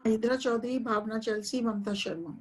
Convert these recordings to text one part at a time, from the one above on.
हिद्रा चौधरी, भावना चलसी, Mamta Sharma.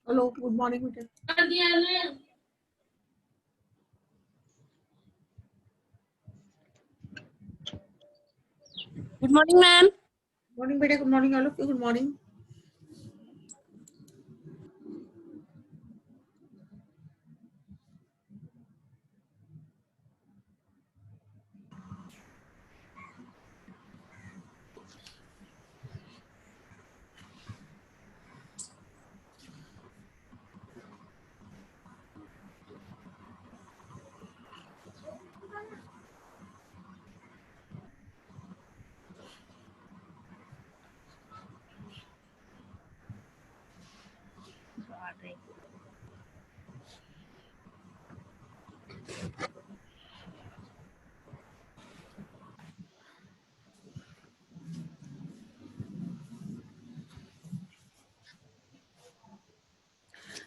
Hello, good morning बेटा। Good morning ma'am. Morning बेटा, good morning आलोक, good morning.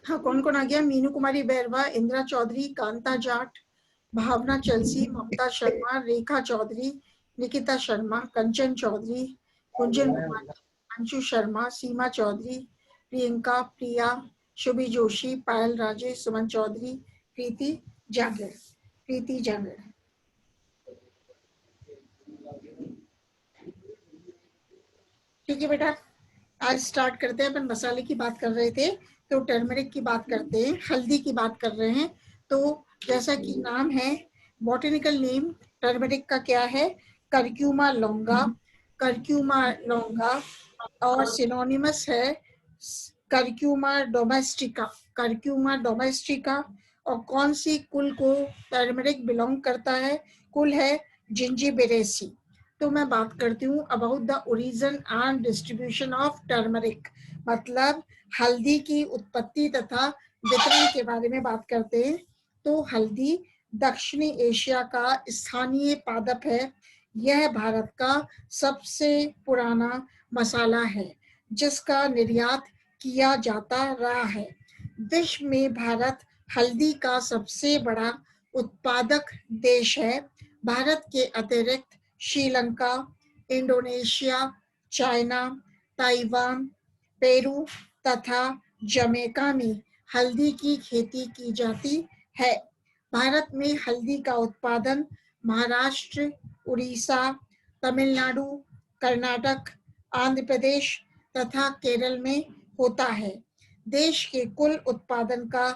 हाँ, कौन कौन आ गया? मीनू कुमारी बैरवा, इंदिरा चौधरी, कांता जाट, भावना चलसी, ममता शर्मा, रेखा चौधरी, निकिता शर्मा, कंचन चौधरी, कुंजन कुमारी, अंशु शर्मा, सीमा चौधरी, प्रियंका, प्रिया, शुभी जोशी, पायल राजेश, सुमन चौधरी, प्रीति जागड़। ठीक है बेटा, आज स्टार्ट करते हैं। अपन मसाले की बात कर रहे थे तो टर्मरिक की बात करते हैं, हल्दी की बात कर रहे हैं। तो जैसा कि नाम है, बॉटनिकल नेम टर्मरिक का क्या है? करक्यूमा लॉन्गा। करक्यूमा लॉन्गा और सिनोनिमस है करक्यूमा डोमेस्टिका। Curcuma domestica. और कौन सी कुल को टर्मरिक बिलोंग करता है? कुल है जिंजिबेरेसी। तो मैं बात करती हूँ about the origin and distribution of turmeric, मतलब हल्दी की उत्पत्ति तथा वितरण के बारे में बात करते हैं। तो हल्दी दक्षिणी एशिया का स्थानीय पादप है। यह भारत का सबसे पुराना मसाला है जिसका निर्यात किया जाता रहा है। विश्व में भारत हल्दी का सबसे बड़ा उत्पादक देश है। भारत के अतिरिक्त Sri Lanka, Indonesia, China, Taiwan, Peru तथा जमैका में हल्दी की खेती की जाती है। भारत में हल्दी का उत्पादन महाराष्ट्र, उड़ीसा, तमिलनाडु, कर्नाटक, आंध्र प्रदेश तथा केरल में होता है। देश के कुल उत्पादन का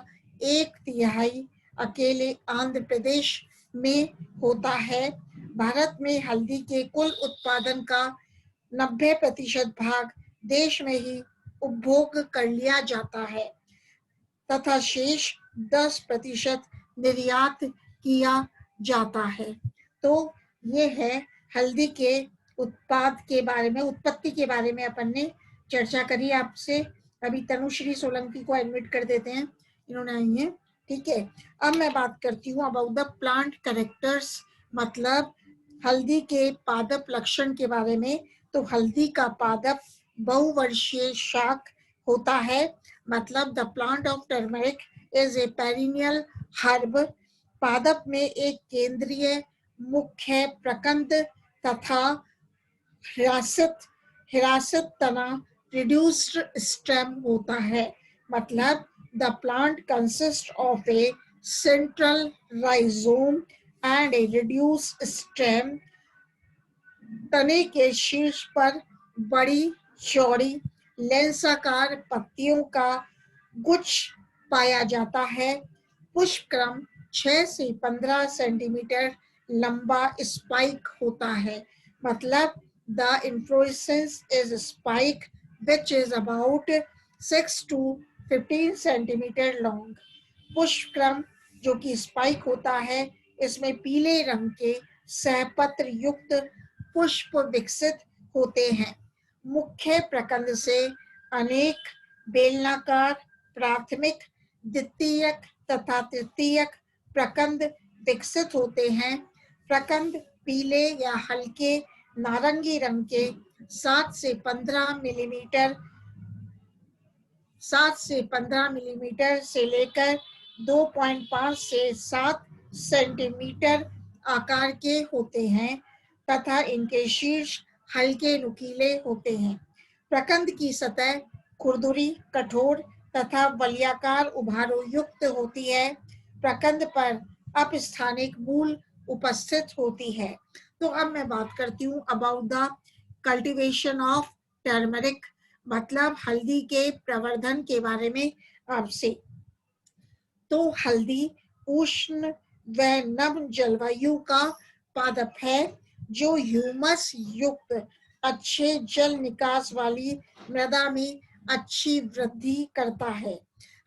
1/3 अकेले आंध्र प्रदेश में होता है। भारत में हल्दी के कुल उत्पादन का 90% भाग देश में ही उपभोग कर लिया जाता है तथा शेष 10% निर्यात किया जाता है। तो ये है हल्दी के उत्पाद के बारे में, उत्पत्ति के बारे में अपन ने चर्चा करी आपसे। अभी तनुश्री सोलंकी को एडमिट कर देते हैं, इन्होंने आई है। ठीक है, अब मैं बात करती हूँ अबाउट द प्लांट कैरेक्टर्स, मतलब हल्दी के पादप लक्षण के बारे में। तो हल्दी का पादप बहुवर्षीय शाक होता है, मतलब the plant of turmeric is a perennial herb. पादप में एक केंद्रीय मुख्य प्रकंद तथा हिरासत तना रिड्यूस्ड स्टेम होता है, मतलब the plant consist of A central rhizome and A reduced stem. तने के शीर्ष पर बड़ी चौड़ी लेंसाकार पत्तियों का गुच्छ पाया जाता है। पुष्पक्रम 6 से 15 सेंटीमीटर लंबा स्पाइक होता है, मतलब the inflorescence is spike which is about 6 to 15 centimetre long. पुष्पक्रम जो कि स्पाइक होता है, इसमें पीले रंग के सहपत्र युक्त पुष्प विकसित होते हैं। मुख्य प्रकंद से अनेक बेलनाकार प्राथमिक, द्वितीयक तथा तृतीयक प्रकंद विकसित होते हैं। प्रकंद पीले या हल्के नारंगी रंग के 7 से 15 मिलीमीटर से लेकर 2.5 से 7 सेंटीमीटर आकार के होते हैं तथा इनके शीर्ष हल्के नुकीले होते हैं। प्रकंद की सतह खुरदुरी, कठोर तथा वलयाकार उभारों युक्त होती है। प्रकंद पर अपस्थानिक मूल उपस्थित होती है। तो अब मैं बात करती हूँ about the cultivation of turmeric, मतलब हल्दी के प्रवर्धन के बारे में आपसे। तो हल्दी उष्ण व नम जलवायु का पादप है जो ह्यूमस युक्त अच्छे जल निकास वाली मृदा में अच्छी वृद्धि करता है।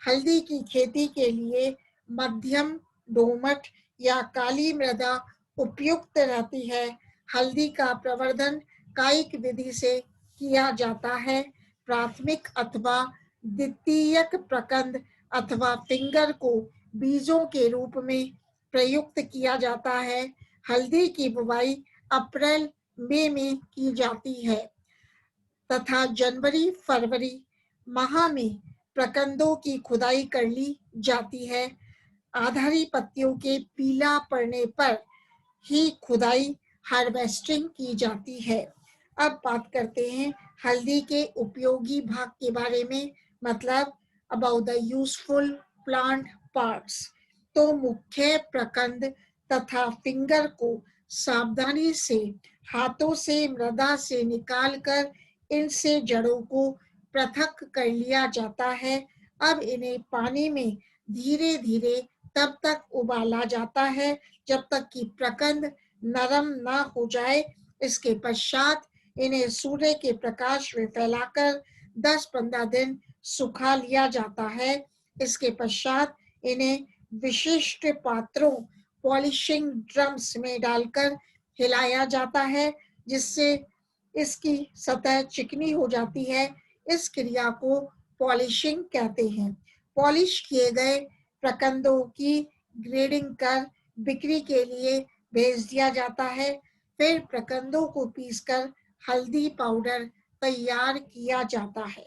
हल्दी की खेती के लिए मध्यम दोमट या काली मृदा उपयुक्त रहती है। हल्दी का प्रवर्धन कायिक विधि से किया जाता है। प्राथमिक अथवा द्वितीयक प्रकंद अथवा फिंगर को बीजों के रूप में प्रयुक्त किया जाता है। हल्दी की बुवाई अप्रैल मई में की जाती है तथा जनवरी फरवरी माह में प्रकंदों की खुदाई कर ली जाती है। आधारी पत्तियों के पीला पड़ने पर ही खुदाई हार्वेस्टिंग की जाती है। अब बात करते हैं हल्दी के उपयोगी भाग के बारे में, मतलब about the useful plant parts. तो मुख्य प्रकंद तथा फिंगर को सावधानी से हाथों से मृदा से निकालकर इनसे जड़ों को पृथक कर लिया जाता है। अब इन्हें पानी में धीरे धीरे तब तक उबाला जाता है जब तक कि प्रकंद नरम ना हो जाए। इसके पश्चात इन्हें सूर्य के प्रकाश में फैलाकर 10-15 दिन सुखा लिया जाता है। इसके पश्चात इन्हें विशिष्ट पात्रों पॉलिशिंग ड्रम्स में डालकर हिलाया जाता है जिससे इसकी सतह चिकनी हो जाती है। इस क्रिया को पॉलिशिंग कहते हैं। पॉलिश किए गए प्रकंदों की ग्रेडिंग कर बिक्री के लिए भेज दिया जाता है। फिर प्रकंदों को पीसकर हल्दी पाउडर तैयार किया जाता है।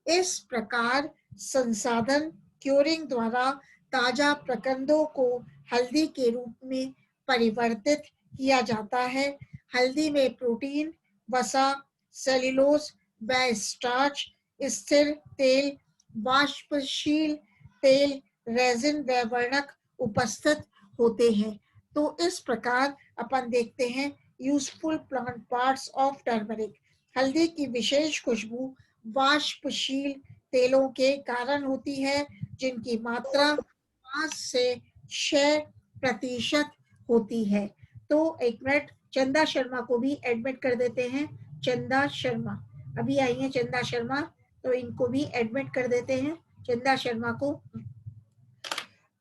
इस प्रकार संसाधन क्यूरिंग द्वारा ताजा प्रकंदों को हल्दी के रूप में परिवर्तित किया जाता है। हल्दी में प्रोटीन, वसा, सेल्यूलोज व स्टार्च, स्थिर तेल, वाष्पशील तेल, रेजिन व वर्णक उपस्थित होते हैं। तो इस प्रकार अपन देखते हैं useful plant parts of turmeric. हल्दी की विशेष खुशबू वाष्पशील तेलों के कारण होती है जिनकी मात्रा 5 से 6% होती है। तो एक मिनट चंदा शर्मा को भी एडमिट कर देते हैं। चंदा शर्मा अभी आई है, चंदा शर्मा, तो इनको भी एडमिट कर देते हैं, चंदा शर्मा को।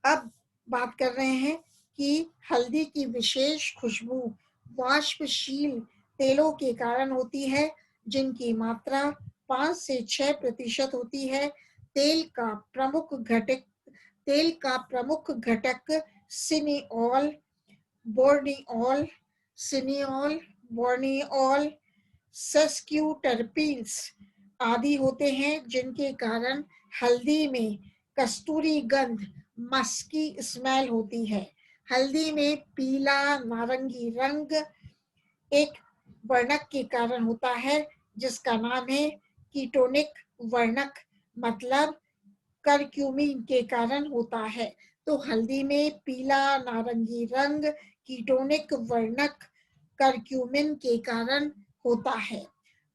अब बात कर रहे हैं कि हल्दी की विशेष खुशबू वाष्पशील तेलों के कारण होती है जिनकी मात्रा 5 से 6% होती है। तेल का प्रमुख घटक सिनिओल, बोर्निओल, सेस्क्यूटरपीन्स आदि होते हैं जिनके कारण हल्दी में कस्तूरी गंध, मस्की स्मेल होती है। हल्दी में पीला नारंगी रंग एक वर्णक के कारण होता है जिसका नाम है कीटोनिक वर्णक, मतलब करक्यूमिन के कारण होता है। तो हल्दी में पीला नारंगी रंग कीटोनिक वर्णक करक्यूमिन के कारण होता है।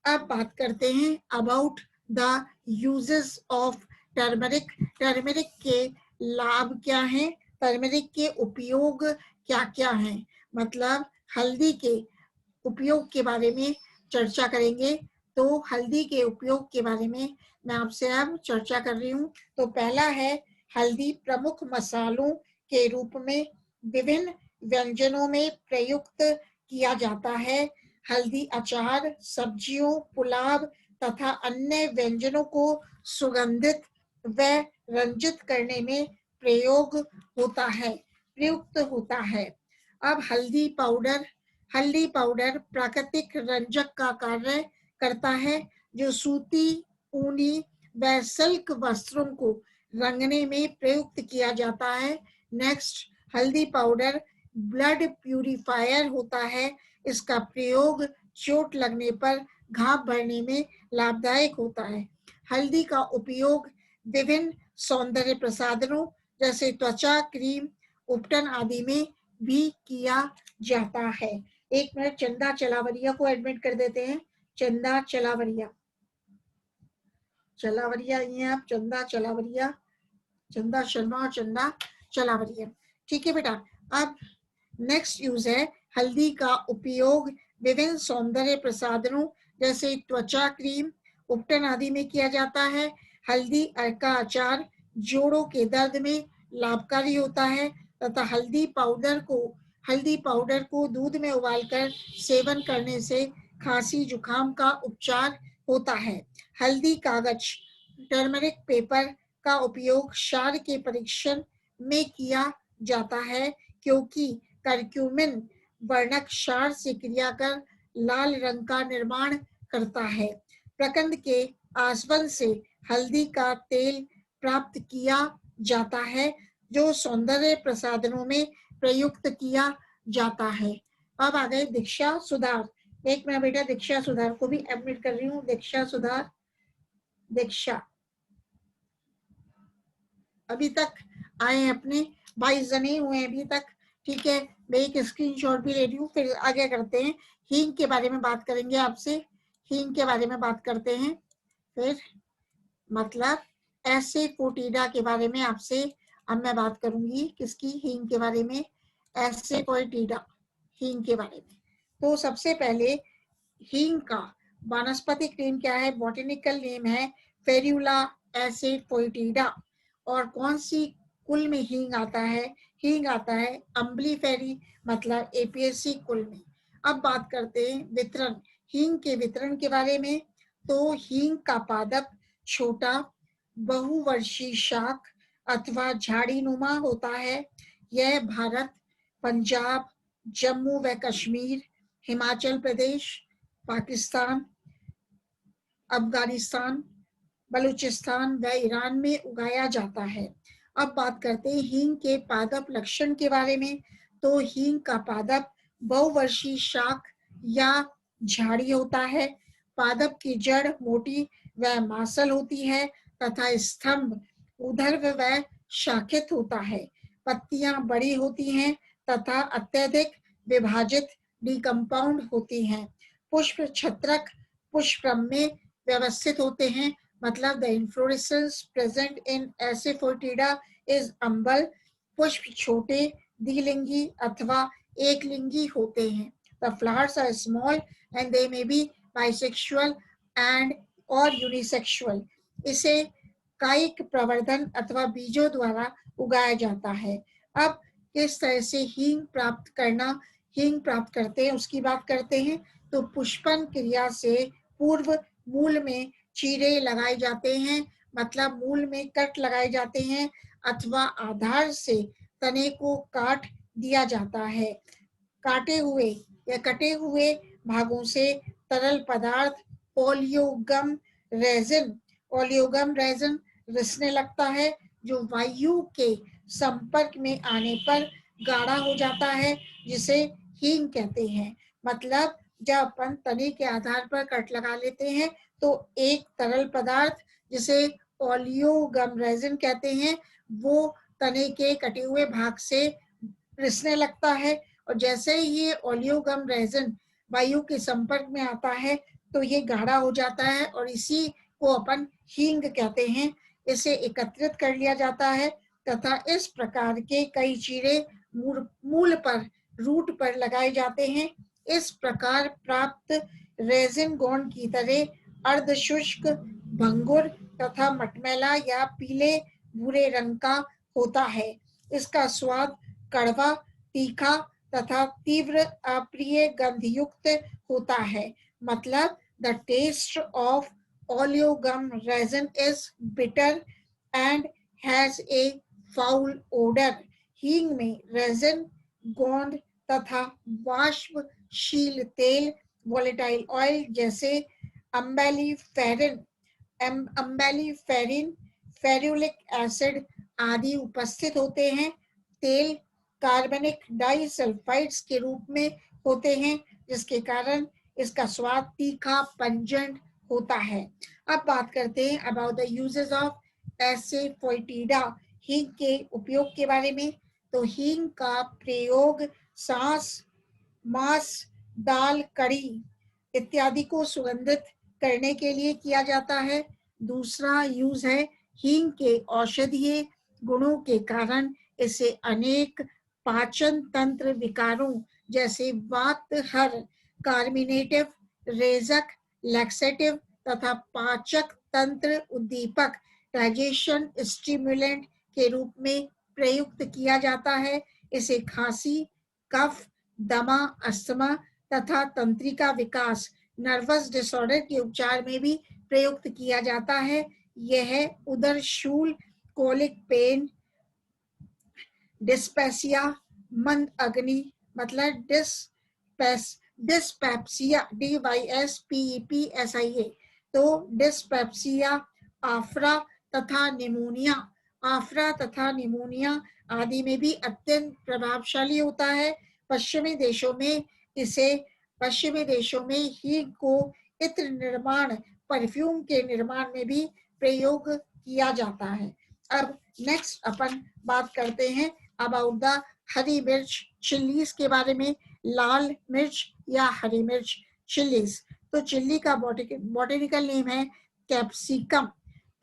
अब बात करते हैं about the uses of turmeric. Turmeric के लाभ क्या हैं, टर्मरिक के उपयोग क्या क्या हैं, मतलब हल्दी के उपयोग के बारे में चर्चा करेंगे। तो हल्दी के उपयोग के बारे में मैं आपसे अब चर्चा कर रही हूँ। तो पहला है हल्दी प्रमुख मसालों के रूप में विभिन्न व्यंजनों में प्रयुक्त किया जाता है। हल्दी अचार, सब्जियों, पुलाव तथा अन्य व्यंजनों को सुगंधित व रंजित करने में प्रयुक्त होता है। अब हल्दी पाउडर प्राकृतिक रंजक का कार्य करता है जो सूती, ऊनी व सिल्क वस्त्रों को रंगने में प्रयुक्त किया जाता है। नेक्स्ट, हल्दी पाउडर ब्लड प्यूरिफायर होता है। इसका प्रयोग चोट लगने पर घाव भरने में लाभदायक होता है। हल्दी का उपयोग विभिन्न सौंदर्य प्रसाधनों जैसे त्वचा क्रीम, उपटन आदि में भी किया जाता है। एक मिनट चंदा चलावरिया को एडमिट कर देते हैं। चंदा चलावरिया, चलावरिया ये आप चंदा चलावरिया, चंदा शर्मा और चंदा चलावरिया। ठीक है बेटा। अब नेक्स्ट यूज है हल्दी का उपयोग विभिन्न सौंदर्य प्रसाधनों जैसे त्वचा क्रीम, उपटन आदि में किया जाता है। हल्दी का अचार जोड़ों के दर्द में लाभकारी होता है तथा हल्दी पाउडर को दूध में उबालकर सेवन करने से खांसी जुकाम का उपचार होता है। हल्दी कागज टर्मरिक पेपर का उपयोग क्षार के परीक्षण में किया जाता है क्योंकि करक्यूमिन वर्णक क्षार से क्रिया कर लाल रंग का निर्माण करता है। प्रकंद के आसवन से हल्दी का तेल प्राप्त किया जाता है जो सौंदर्य प्रसाधनों में प्रयुक्त किया जाता है। अब आ गए दीक्षा सुधार। एक मैं बेटा दीक्षा सुधार को भी एडमिट कर रही हूँ। दीक्षा सुधार, दीक्षा अभी तक आए अपने 22 जने हुए अभी तक। ठीक है, मैं एक स्क्रीनशॉट भी ले रही हूँ, फिर आगे करते हैं। हींग के बारे में बात करेंगे आपसे, हींग के बारे में बात करते हैं। फिर मतलब एसेफोटिडा के बारे में आपसे अब मैं बात करूंगी। किसकी? हींग के बारे में, एसेफोटिडा हींग के बारे में। तो सबसे पहले हींग का वानस्पतिक नेम क्या है? बॉटेनिकल नेम है फेरुला एसेफोटिडा। और कौन सी कुल में हींग आता है? हींग आता है अम्बलीफेरी मतलब एपियेसी कुल में। अब बात करते हैं वितरण, हींग के वितरण के बारे में। तो हींग का पादप छोटा बहुवर्षीय शाख अथवा झाड़ी नुमा होता है। यह भारत, पंजाब, जम्मू व कश्मीर, हिमाचल प्रदेश, पाकिस्तान, अफगानिस्तान, बलूचिस्तान व ईरान में उगाया जाता है। अब बात करते हैं हींग के पादप लक्षण के बारे में। तो हींग का पादप बहुवर्षीय शाख या झाड़ी होता है। पादप की जड़ मोटी व मांसल होती है तथा स्तंभ ऊर्ध्व व शाखित होता है। पत्तियां बड़ी होती हैं तथा अत्यधिक विभाजित डिकम्पाउंड होती हैं। पुष्प छत्रक पुष्पक्रम में व्यवस्थित होते हैं। मतलब the inflorescence present in asafoetida is umbel. पुष्प छोटे द्विलिंगी अथवा एक लिंगी होते हैं। The flowers are small and they may be bisexual and और यूनिसेक्सुअल। इसे कायिक प्रवर्धन अथवा बीजों द्वारा उगाया जाता है। अब किस तरह से हींग प्राप्त करते हैं उसकी बात करते हैं। तो पुष्पन क्रिया से पूर्व मूल में चीरे लगाए जाते हैं, मतलब मूल में कट लगाए जाते हैं अथवा आधार से तने को काट दिया जाता है। काटे हुए या कटे हुए भागों से तरल पदार्थ ओलियोगम रेजिन रिसने लगता है जो वायु के संपर्क में आने पर गाढ़ा हो जाता है जिसे हींग कहते हैं। मतलब जब अपन तने के आधार पर कट लगा लेते हैं तो एक तरल पदार्थ जिसे ओलियोगम रेजिन कहते हैं वो तने के कटे हुए भाग से रिसने लगता है और जैसे ही ये ओलियोगम रेजिन वायु के संपर्क में आता है तो ये गाढ़ा हो जाता है और इसी को अपन हींग कहते हैं। इसे एकत्रित कर लिया जाता है तथा इस प्रकार के कई चीरे मूल पर रूट पर लगाए जाते हैं। इस प्रकार प्राप्त रेजिन गोंड की तरह अर्धशुष्क, भंगुर तथा मटमैला या पीले भूरे रंग का होता है। इसका स्वाद कड़वा, तीखा तथा तीव्र अप्रिय गंधयुक्त होता है। मतलब the taste of oleogum resin is bitter and has a foul odour. हींग में रेजिन गोंद तथा वाष्पशील तेल वोलेटाइल ऑयल जैसे अम्बेलिफेरिन, फेरुलिक एसिड आदि उपस्थित होते हैं। तेल कार्बनिक डाइसल्फाइड्स के रूप में होते हैं जिसके कारण इसका स्वाद तीखा पंजेंट होता है। अब बात करते हैं अबाउट द यूजेस ऑफ एसेफोइटिडा, हींग के उपयोग के बारे में। तो हींग का प्रयोग सांस, मांस, दाल, कड़ी इत्यादि को सुगंधित करने के लिए किया जाता है। दूसरा यूज है हींग के औषधीय गुणों के कारण इसे अनेक पाचन तंत्र विकारों जैसे वातहर, कार्मिनेटिव, रेजक, लैक्सेटिव तथा पाचक तंत्र उद्दीपक, डाइजेशन स्टिमुलेंट के रूप में प्रयुक्त किया जाता है। इसे खांसी, कफ, दमा, अस्थमा तथा तंत्रिका विकास, नर्वस डिसऑर्डर के उपचार में भी प्रयुक्त किया जाता है। यह उदर शूल, कोलिक पेन, डिस्पेसिया, मंद अग्नि मतलब डिस्पेप्सिया, DYSPEPSIA, तो डिस्पेप्सिया, आफरा तथा निमोनिया, आफरा तथा निमोनिया आदि में भी अत्यंत प्रभावशाली होता है। पश्चिमी देशों में हींग को इत्र निर्माण, परफ्यूम के निर्माण में भी प्रयोग किया जाता है। अब नेक्स्ट अपन बात करते हैं अबाउट द हरी मिर्च चिल्लीज के बारे में। लाल मिर्च या हरी मिर्च चिल्लीज, तो चिल्ली का बॉटनिकल नेम है कैप्सिकम,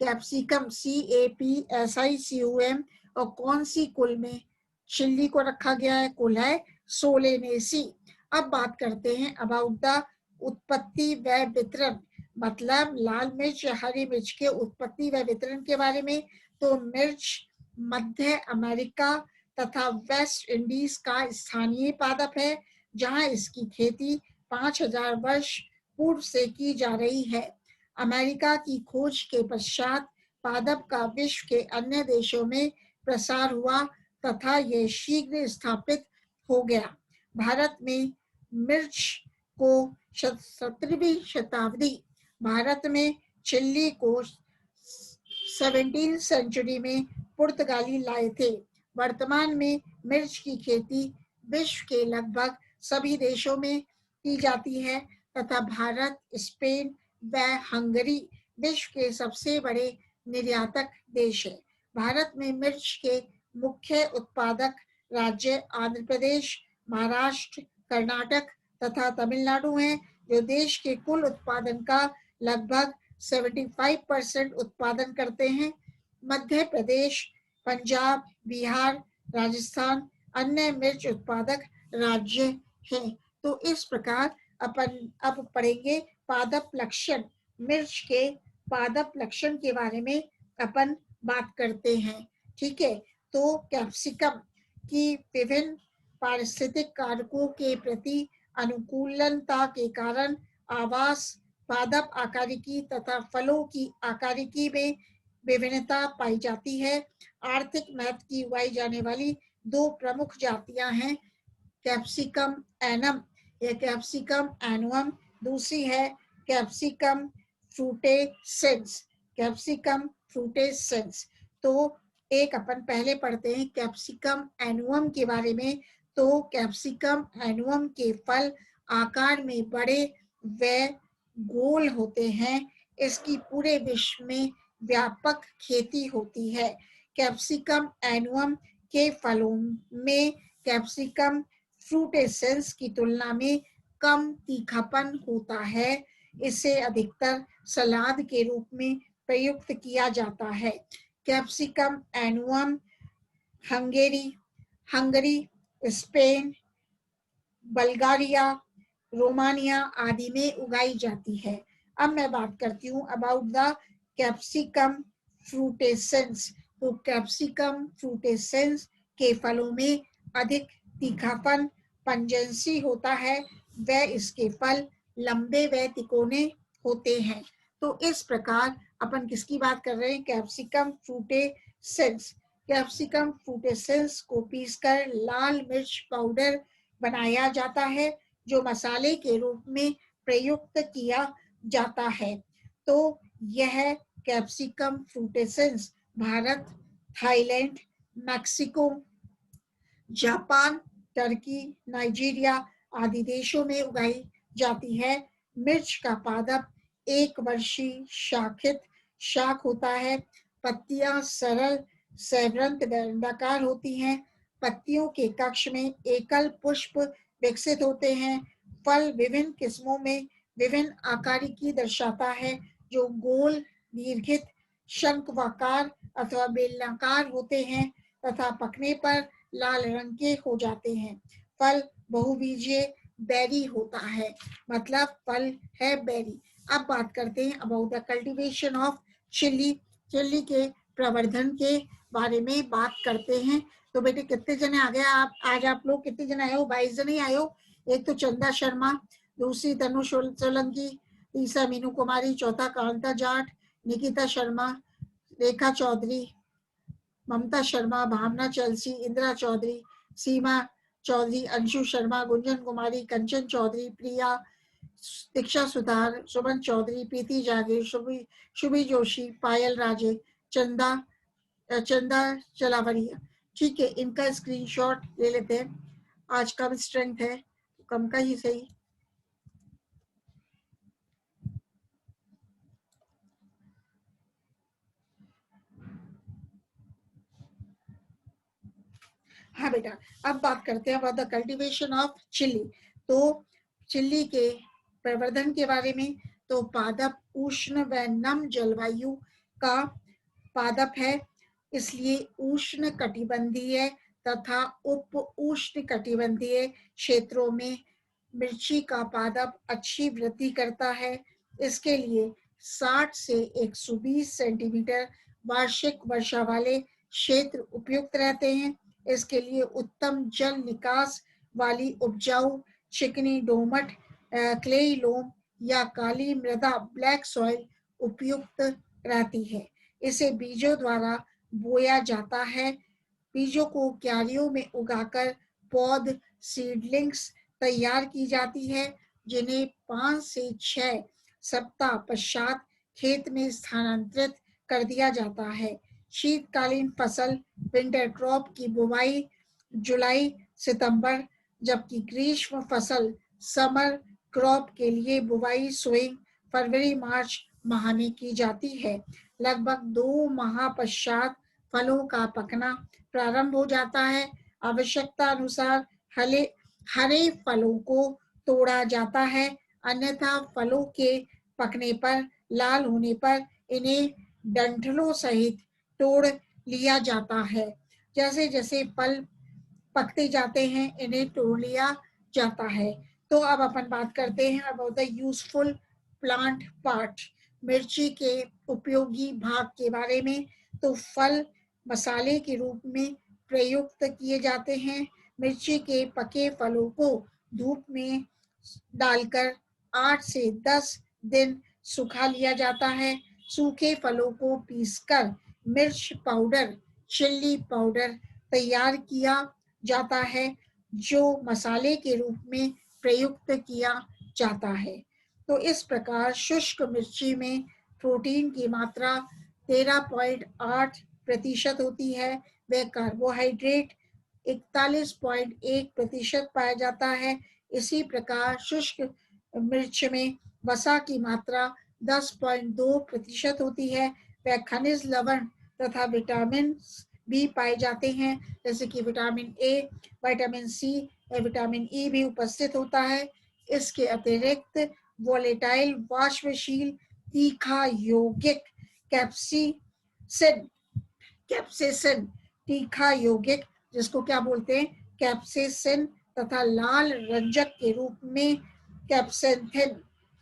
कैप्सिकम CAPSICUM। और कौन सी कुल में चिल्ली को रखा गया है? कुल है सोलेनेसी। अब बात करते हैं अबाउट द उत्पत्ति व वितरण, मतलब लाल मिर्च या हरी मिर्च के उत्पत्ति व वितरण के बारे में। तो मिर्च मध्य अमेरिका तथा वेस्ट इंडीज का स्थानीय पादप है, जहां इसकी खेती 5000 वर्ष पूर्व से की जा रही है। अमेरिका की खोज के पश्चात पादप का विश्व के अन्य देशों में प्रसार हुआ तथा यह शीघ्र स्थापित हो गया। भारत में मिर्च को 17वीं शताब्दी, भारत में चिल्ली को 17वीं सेंचुरी में पुर्तगाली लाए थे। वर्तमान में मिर्च की खेती विश्व के लगभग सभी देशों में की जाती है तथा भारत, स्पेन व हंगरी विश्व के सबसे बड़े निर्यातक देश है। भारत में मिर्च के मुख्य उत्पादक राज्य आंध्र प्रदेश, महाराष्ट्र, कर्नाटक तथा तमिलनाडु हैं, जो देश के कुल उत्पादन का लगभग 75% उत्पादन करते हैं। मध्य प्रदेश, पंजाब, बिहार, राजस्थान अन्य मिर्च उत्पादक राज्य हैं। तो इस प्रकार अपन अब पढ़ेंगे पादप लक्षण। मिर्च के पादप लक्षण के बारे में अपन बात करते हैं। ठीक है, तो कैप्सिकम की विभिन्न पारिस्थितिक कारकों के प्रति अनुकूलनता के कारण आवास, पादप आकारिकी तथा फलों की आकारिकी में विभिन्नता पाई जाती है। आर्थिक महत्व की उगाई जाने वाली दो प्रमुख जातियां हैं, कैप्सिकम एनम या कैप्सिकम एनुअम, दूसरी है कैप्सिकम फ्रूटेसेंस, कैप्सिकम फ्रूटेसेंस। तो एक अपन पहले पढ़ते हैं कैप्सिकम एनुअम के बारे में। तो कैप्सिकम एनुअम के फल आकार में बड़े व गोल होते हैं। इसकी पूरे विश्व में व्यापक खेती होती है। कैप्सिकम एनुअम के फलों में कैप्सिकम फ्रूटेसेंस की तुलना में कम तीखापन होता है। इसे अधिकतर सलाद के रूप में प्रयुक्त किया जाता है। Capsicum annuum Hungary, Spain, Bulgaria, Romania आदि में उगाई जाती है। अब मैं बात करती हूँ अबाउट द कैप्सिकम फ्रूटेसेंस। तो कैप्सिकम फ्रूटेसेंस के फलों में अधिक तीखापन, पंजेंसी होता है व इसके फल लंबे व तिकोने होते हैं। तो इस प्रकार अपन किसकी बात कर रहे हैं? कैप्सिकम फ्रूटेसेंस। कैप्सिकम फ्रूटेसेंस को पीसकर लाल मिर्च पाउडर बनाया जाता है, जो मसाले के रूप में प्रयुक्त किया जाता है। तो यह Capsicum frutescens Bharat, Thailand, Mexico, Japan, Turkey, Nigeria आदि देशों में उगाई जाती है। मिर्च का पादप एक वर्षीय शाखित शाख होता है। पत्तियां सरल सैवरंत दंडाकार होती हैं। पत्तियों के कक्ष में एकल पुष्प विकसित होते हैं। फल विभिन्न किस्मों में विभिन्न आकारिकी दर्शाता है, जो गोल, दीर्घित, शंक्वाकार अथवा बेलनाकार होते हैं तथा पकने पर लाल रंग के हो जाते हैं। फल बहुबीजीय बेरी होता है, मतलब फल है बेरी। अब बात करते हैं about the cultivation of chilli. Chilli के प्रवर्धन के बारे में बात करते हैं। तो बेटे कितने जने आ गए आप आज? आप लोग कितने जने आए हो? 22 जने आए हो। एक तो चंदा शर्मा, दूसरी तनु सोलंकी, तीसरा मीनू कुमारी, चौथा कांता जाट, निकिता शर्मा, रेखा चौधरी, ममता शर्मा, भावना चलसी, इंदिरा चौधरी, सीमा चौधरी, अंशु शर्मा, गुंजन कुमारी, कंचन चौधरी, प्रिया, दीक्षा सुधार, सुमन चौधरी, प्रीति जागीर, शुभी जोशी, पायल राजे, चंदा चलावरिया। ठीक है, इनका स्क्रीनशॉट ले लेते हैं। आज कम स्ट्रेंथ है, कम का ही सही। हाँ बेटा, अब बात करते हैं about the cultivation of chilli. तो चिल्ली के प्रवर्धन के बारे में, तो पादप उष्ण व नम जलवायु का पादप है, इसलिए उष्ण कटिबंधीय तथा उप उष्ण कटिबंधीय क्षेत्रों में मिर्ची का पादप अच्छी वृद्धि करता है। इसके लिए 60 से 120 सेंटीमीटर वार्षिक वर्षा वाले क्षेत्र उपयुक्त रहते हैं। इसके लिए उत्तम जल निकास वाली उपजाऊ चिकनी दोमट क्लेई लोम या काली मृदा ब्लैक सॉइल उपयुक्त रहती है। इसे बीजों द्वारा बोया जाता है। बीजों को क्यारियों में उगाकर पौध सीडलिंग्स तैयार की जाती है, जिन्हें 5 से 6 सप्ताह पश्चात खेत में स्थानांतरित कर दिया जाता है। शीतकालीन फसल विंटर क्रॉप की बुवाई जुलाई सितंबर, जबकि ग्रीष्म फसल समर क्रॉप के लिए बुवाई सोइंग फरवरी मार्च माह में की जाती है। लगभग 2 माह पश्चात फलों का पकना प्रारंभ हो जाता है। आवश्यकता अनुसार हरे फलों को तोड़ा जाता है, अन्यथा फलों के पकने पर लाल होने पर इन्हें डंठलों सहित तोड़ लिया जाता है। जैसे जैसे फल पकते जाते हैं, इन्हें तोड़ लिया जाता है। तो अब अपन बात करते हैं about the useful plant part, मिर्ची के उपयोगी भाग के बारे में। तो फल मसाले के रूप में प्रयुक्त किए जाते हैं। मिर्ची के पके फलों को धूप में डालकर 8 से 10 दिन सुखा लिया जाता है। सूखे फलों को पीसकर मिर्च पाउडर, चिल्ली पाउडर तैयार किया जाता है, जो मसाले के रूप में प्रयुक्त किया जाता है। तो इस प्रकार शुष्क मिर्ची में प्रोटीन की मात्रा 13.8% होती है। वह कार्बोहाइड्रेट 41.1% पाया जाता है। इसी प्रकार शुष्क मिर्च में वसा की मात्रा 10.2% होती है। वह खनिज लवण तथा विटामिन भी पाए जाते हैं, जैसे कि विटामिन ए, विटामिन सी या विटामिन ई भी उपस्थित होता है। इसके अतिरिक्त वोलेटाइल वाष्पशील तीखा यौगिक कैप्सेसिन तीखा यौगिक, जिसको क्या बोलते हैं कैप्सेसिन, तथा लाल रंजक के रूप में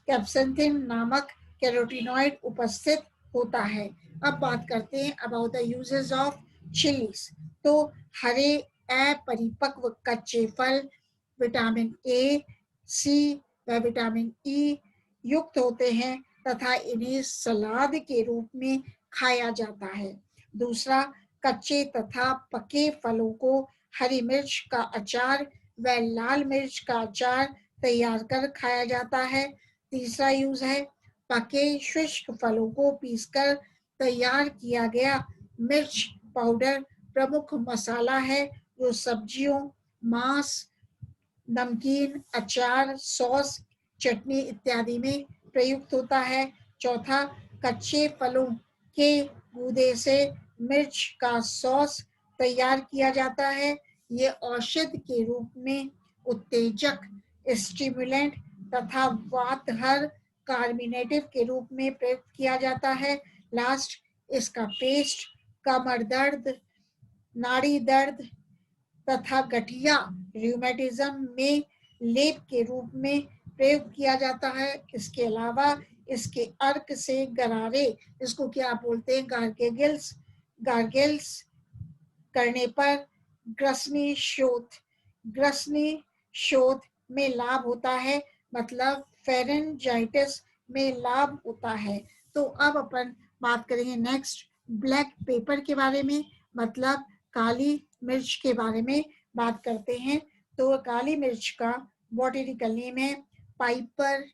कैप्सेंथिन नामक कैरोटीनॉइड उपस्थित होता है। अब बात करते हैं about the uses of chillies. तो हरे अपरिपक्व कच्चे फल विटामिन ए, सी व विटामिन ई युक्त होते हैं तथा इन्हें सलाद के रूप में खाया जाता है। दूसरा, कच्चे तथा पके फलों को हरी मिर्च का अचार व लाल मिर्च का अचार तैयार कर खाया जाता है। तीसरा यूज है पके शुष्क फलों को पीसकर तैयार किया गया मिर्च पाउडर प्रमुख मसाला है, जो सब्जियों, मांस, नमकीन, अचार, सॉस, चटनी इत्यादि में प्रयुक्त होता है। चौथा, कच्चे फलों के गूदे से मिर्च का सॉस तैयार किया जाता है। ये औषधि के रूप में उत्तेजक, स्टिमुलेंट तथा वातहर कार्मिनेटिव के रूप में प्रयुक्त किया जाता है। लास्ट, इसका पेस्ट कमर दर्द, नाड़ी दर्द तथा गठिया रूमेटिज्म में लेप के रूप में प्रयोग किया जाता है। इसके अलावा इसके अर्क से गरारे, इसको क्या बोलते हैं, गार्गेल्स करने पर ग्रसनी शोथ में लाभ होता है, मतलब फेरेंजाइटिस में लाभ होता है। तो अब अपन बात करेंगे नेक्स्ट ब्लैक पेपर के बारे में, मतलब काली मिर्च के बारे में बात करते हैं। तो काली मिर्च का बॉटनिकल नेम है पाइपर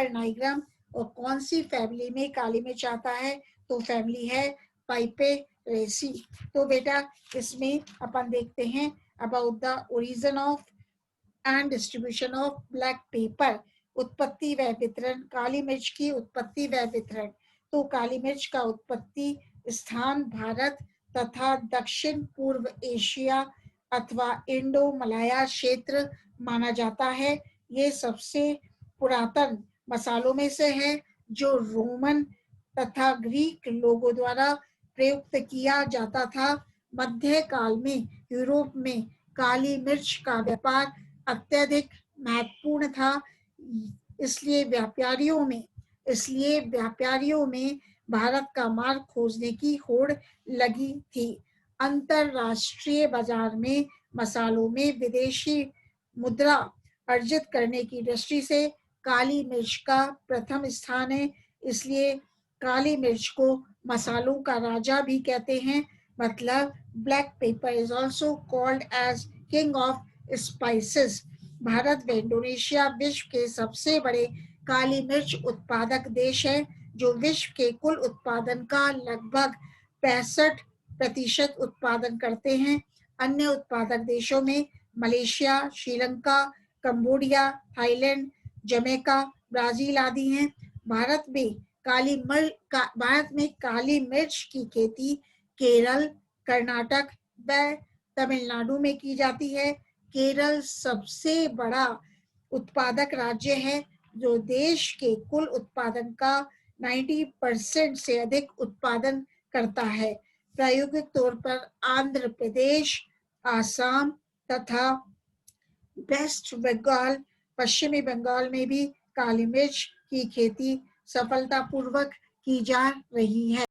नाइग्रम। और कौन सी फैमिली में काली मिर्च आता है, तो फैमिली है पाइपेरेसी। तो बेटा इसमें अपन देखते हैं about the origin of and distribution of black pepper. उत्पत्ति व वितरण, काली मिर्च की उत्पत्ति व वितरण। तो काली मिर्च का उत्पत्ति स्थान भारत तथा दक्षिण पूर्व एशिया अथवा इंडो मलाया क्षेत्र माना जाता है। ये सबसे पुरातन मसालों में से है जो रोमन तथा ग्रीक लोगों द्वारा प्रयुक्त किया जाता था। मध्य काल में यूरोप में काली मिर्च का व्यापार अत्यधिक महत्वपूर्ण था। इसलिए व्यापारियों में भारत का मार्ग खोजने की होड़ लगी थी। अंतरराष्ट्रीय बाजार में मसालों में विदेशी मुद्रा अर्जित करने की दृष्टि से काली मिर्च का प्रथम स्थान है। इसलिए काली मिर्च को मसालों का राजा भी कहते हैं, मतलब black pepper is also called as king of spices. Bharat व इंडोनेशिया विश्व के सबसे बड़े काली मिर्च उत्पादक देश है, जो विश्व के कुल उत्पादन का लगभग 65% उत्पादन करते हैं। अन्य उत्पादक देशों में Malaysia, Sri Lanka, Cambodia, Thailand, Jamaica, Brazil आदि हैं। भारत में काली मिर्च की खेती केरल, कर्नाटक व तमिलनाडु में की जाती है। केरल सबसे बड़ा उत्पादक राज्य है, जो देश के कुल उत्पादन का 90% से अधिक उत्पादन करता है। प्रायोगिक तौर पर आंध्र प्रदेश, आसाम तथा वेस्ट बंगाल, पश्चिमी बंगाल में भी काली मिर्च की खेती सफलतापूर्वक की जा रही है।